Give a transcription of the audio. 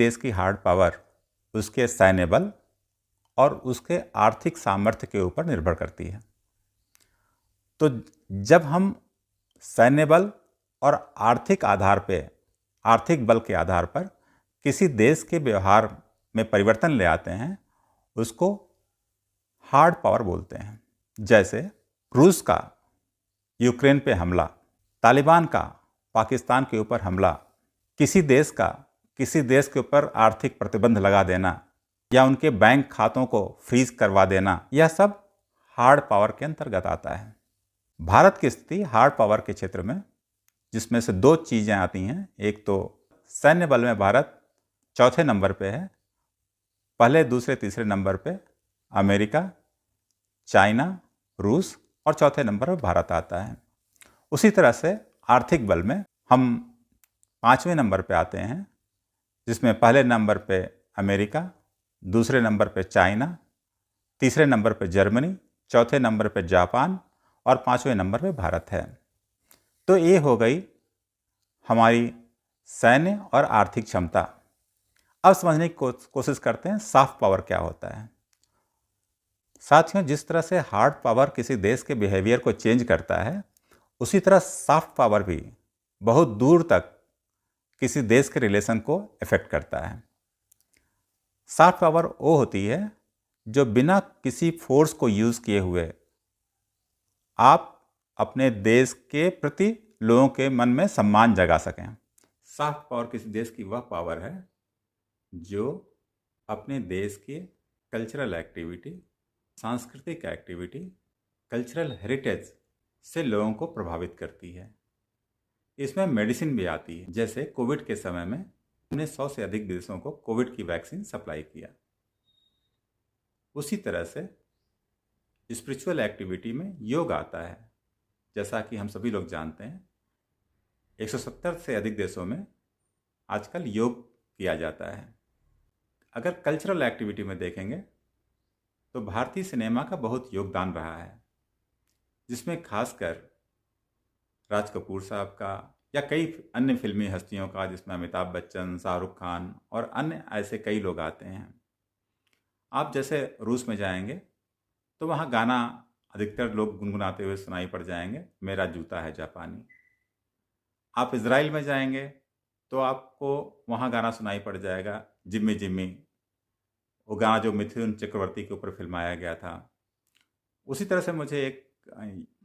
देश की hard power उसके सैन्य बल और उसके आर्थिक सामर्थ्य के ऊपर निर्भर करती है। तो जब हम सैन्य बल और आर्थिक बल के आधार पर किसी देश के व्यवहार में परिवर्तन ले आते हैं, उसको हार्ड पावर बोलते हैं। जैसे रूस का यूक्रेन पे हमला, तालिबान का पाकिस्तान के ऊपर हमला, किसी देश के ऊपर आर्थिक प्रतिबंध लगा देना या उनके बैंक खातों को फ्रीज करवा देना, यह सब हार्ड पावर के अंतर्गत आता है। भारत की स्थिति हार्ड पावर के क्षेत्र में, जिसमें से दो चीज़ें आती हैं। एक तो सैन्य बल में भारत चौथे नंबर पे है, पहले दूसरे तीसरे नंबर पे अमेरिका, चाइना, रूस और चौथे नंबर पर भारत आता है। उसी तरह से आर्थिक बल में हम 5वें नंबर पे आते हैं, जिसमें पहले नंबर पे अमेरिका, दूसरे नंबर पे चाइना, तीसरे नंबर पे जर्मनी, चौथे नंबर पे जापान और 5वें नंबर पे भारत है। तो ये हो गई हमारी सैन्य और आर्थिक क्षमता। अब समझने की कोशिश करते हैं सॉफ्ट पावर क्या होता है। साथियों, जिस तरह से हार्ड पावर किसी देश के बिहेवियर को चेंज करता है, उसी तरह सॉफ्ट पावर भी बहुत दूर तक किसी देश के रिलेशन को इफेक्ट करता है। सॉफ्ट पावर वो होती है जो बिना किसी फोर्स को यूज किए हुए आप अपने देश के प्रति लोगों के मन में सम्मान जगा सकें। सॉफ्ट पावर किसी देश की वह पावर है जो अपने देश के कल्चरल एक्टिविटी, सांस्कृतिक एक्टिविटी, कल्चरल हेरिटेज से लोगों को प्रभावित करती है। इसमें मेडिसिन भी आती है। जैसे कोविड के समय में हमने 100 से अधिक देशों को कोविड की वैक्सीन सप्लाई किया। उसी तरह से स्पिरिचुअल एक्टिविटी में योग आता है। जैसा कि हम सभी लोग जानते हैं, 170 से अधिक देशों में आजकल योग किया जाता है। अगर कल्चरल एक्टिविटी में देखेंगे तो भारतीय सिनेमा का बहुत योगदान रहा है, जिसमें खासकर राज कपूर साहब का या कई अन्य फिल्मी हस्तियों का, जिसमें अमिताभ बच्चन, शाहरुख खान और अन्य ऐसे कई लोग आते हैं। आप जैसे रूस में जाएंगे तो वहाँ गाना अधिकतर लोग गुनगुनाते हुए सुनाई पड़ जाएंगे, मेरा जूता है जापानी। आप इजराइल में जाएंगे तो आपको वहाँ गाना सुनाई पड़ जाएगा, जिम्मी जिम्मी, वो गाना जो मिथुन चक्रवर्ती के ऊपर फिल्माया गया था। उसी तरह से मुझे एक